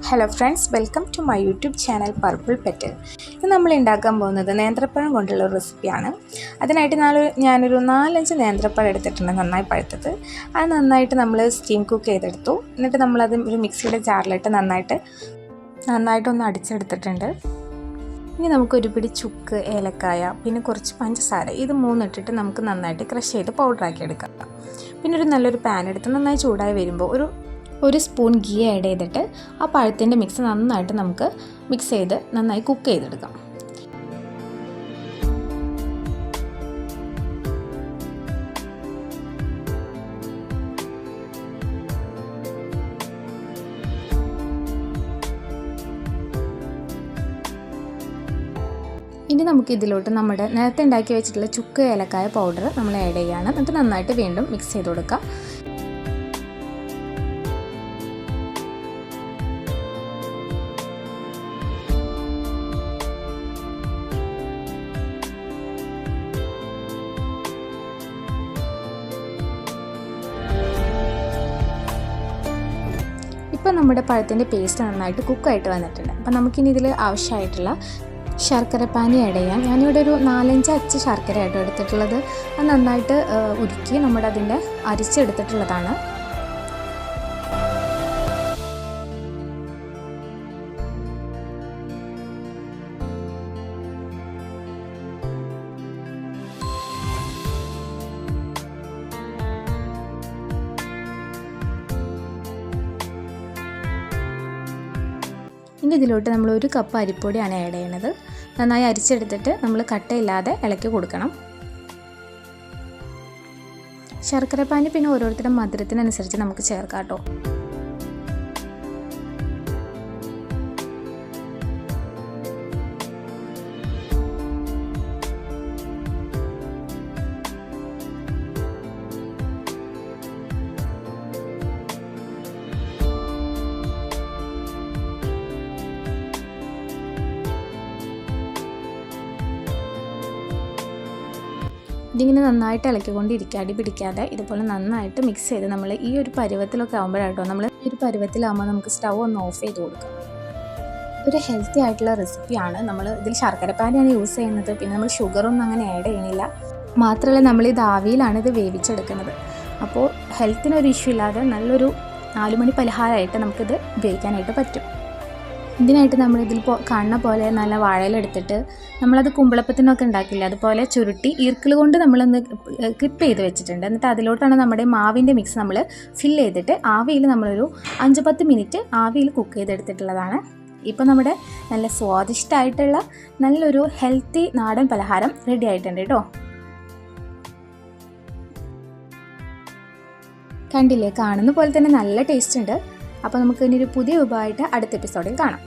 Hello friends, welcome to my YouTube channel purple petal. ഇത് നമ്മൾ ഉണ്ടാക്കാൻ പോകുന്നത് നേന്ത്രപ്പഴം കൊണ്ടുള്ള ഒരു റെസിപ്പിയാണ്. അതിനായിട്ട് ഞാനൊരു 4-5 നേന്ത്രപ്പഴം എടുത്തിട്ടുണ്ട്, നന്നായി പഴുത്തത്. അത് നന്നായിട്ട് നമ്മൾ സ്റ്റീം കുക്ക് ചെയ്തെടുത്തു. എന്നിട്ട് നമ്മളത് ഒരു മിക്സിയുടെ ജാറിലിട്ട് നന്നായിട്ടൊന്ന് അടിച്ചെടുത്തിട്ടുണ്ട്. ഇനി നമുക്കൊരു പിടി ചുക്ക്, ഏലക്കായ, പിന്നെ കുറച്ച് പഞ്ചസാര, ഇത് 3 ഇട്ടിട്ട് നമുക്ക് നന്നായിട്ട് ക്രഷ് ചെയ്ത് പൗഡറാക്കി എടുക്കാം. പിന്നെ ഒരു നല്ലൊരു പാൻ എടുത്ത് നന്നായി ചൂടായി വരുമ്പോൾ ഒരു സ്പൂൺ ഗീ ആഡ് ചെയ്തിട്ട് ആ പഴത്തിൻ്റെ മിക്സ് നന്നായിട്ട് നമുക്ക് മിക്സ് ചെയ്ത് നന്നായി കുക്ക് ചെയ്തെടുക്കാം. ഇനി നമുക്ക് ഇതിലോട്ട് നമ്മുടെ നേരത്തെ ഉണ്ടാക്കി വെച്ചിട്ടുള്ള ചുക്ക്, ഏലക്കായ പൗഡർ നമ്മൾ ആഡ് ചെയ്യുകയാണ്. എന്നിട്ട് നന്നായിട്ട് വീണ്ടും മിക്സ് ചെയ്ത് കൊടുക്കുക. ഇപ്പോൾ നമ്മുടെ പഴത്തിൻ്റെ പേസ്റ്റ് നന്നായിട്ട് കുക്കായിട്ട് വന്നിട്ടുണ്ട്. അപ്പോൾ നമുക്കിനി ഇതിൽ ആവശ്യമായിട്ടുള്ള ശർക്കര പാനി ആഡ് ചെയ്യാം. ഞാനിവിടെ ഒരു 4-5 അച്ച് ശർക്കരയായിട്ട് എടുത്തിട്ടുള്ളത്. അത് നന്നായിട്ട് ഉരുക്കി അതിൻ്റെ അരിച്ചെടുത്തിട്ടുള്ളതാണ്. ഇനി ഇതിലോട്ട് നമ്മൾ 1 കപ്പ് അരിപ്പൊടിയാണ് ആഡ് ചെയ്യുന്നത്. നന്നായി അരിച്ചെടുത്തിട്ട് നമ്മൾ കട്ടയില്ലാതെ ഇളക്കി കൊടുക്കണം. ശർക്കരപ്പാനി പിന്നെ ഓരോരുത്തരുടെ മധുരത്തിനനുസരിച്ച് നമുക്ക് ചേർക്കാം കേട്ടോ. ഇതിങ്ങനെ നന്നായിട്ട് ഇളക്കിക്കൊണ്ടിരിക്കുക, അടി പിടിക്കാതെ ഇതുപോലെ നന്നായിട്ട് മിക്സ് ചെയ്ത് നമ്മൾ ഈ ഒരു പരുവത്തിലൊക്കെ ആകുമ്പോഴാട്ടോ ഈ ഒരു പരുവത്തിലാകുമ്പോൾ നമുക്ക് സ്റ്റൗ ഒന്ന് ഓഫ് ചെയ്ത് കൊടുക്കാം. ഒരു ഹെൽത്തി ആയിട്ടുള്ള റെസിപ്പിയാണ്. നമ്മൾ ഇതിൽ ശർക്കരപ്പാനിയാണ് യൂസ് ചെയ്യുന്നത്. പിന്നെ നമ്മൾ ഷുഗറൊന്നും അങ്ങനെ ആഡ് ചെയ്യണില്ല. മാത്രമല്ല നമ്മളിത് ആവിയിലാണ് ഇത് വേവിച്ചെടുക്കുന്നത്. അപ്പോൾ ഹെൽത്തിനൊരു ഇഷ്യൂ ഇല്ലാതെ നല്ലൊരു 4 മണി പലഹാരമായിട്ട് നമുക്കിത് ഉപയോഗിക്കാനായിട്ട് പറ്റും. ഇതിനായിട്ട് നമ്മളിതിൽ കാണുന്ന പോലെ നല്ല വാഴയിലെടുത്തിട്ട് നമ്മളത് കുമ്പിളപ്പത്തിനൊക്കെ ഉണ്ടാക്കില്ല, അതുപോലെ ചുരുട്ടി ഈർക്കിൾ കൊണ്ട് നമ്മളൊന്ന് ക്ലിപ്പ് ചെയ്ത് വെച്ചിട്ടുണ്ട്. എന്നിട്ട് അതിലോട്ടാണ് നമ്മുടെ മാവിൻ്റെ മിക്സ് നമ്മൾ ഫില്ല് ചെയ്തിട്ട് ആവിയിൽ നമ്മളൊരു 5-10 മിനിറ്റ് ആവിയിൽ കുക്ക് ചെയ്തെടുത്തിട്ടുള്ളതാണ്. ഇപ്പോൾ നമ്മുടെ നല്ല സ്വാദിഷ്ടമായിട്ടുള്ള നല്ലൊരു ഹെൽത്തി നാടൻ പലഹാരം റെഡി ആയിട്ടുണ്ട് കേട്ടോ. കണ്ടില്ലേ, കാണുന്ന പോലെ തന്നെ നല്ല ടേസ്റ്റ് ഉണ്ട്. അപ്പോൾ നമുക്ക് ഇനി ഒരു പുതിയ വിഭവമായിട്ട് അടുത്ത എപ്പിസോഡിൽ കാണാം.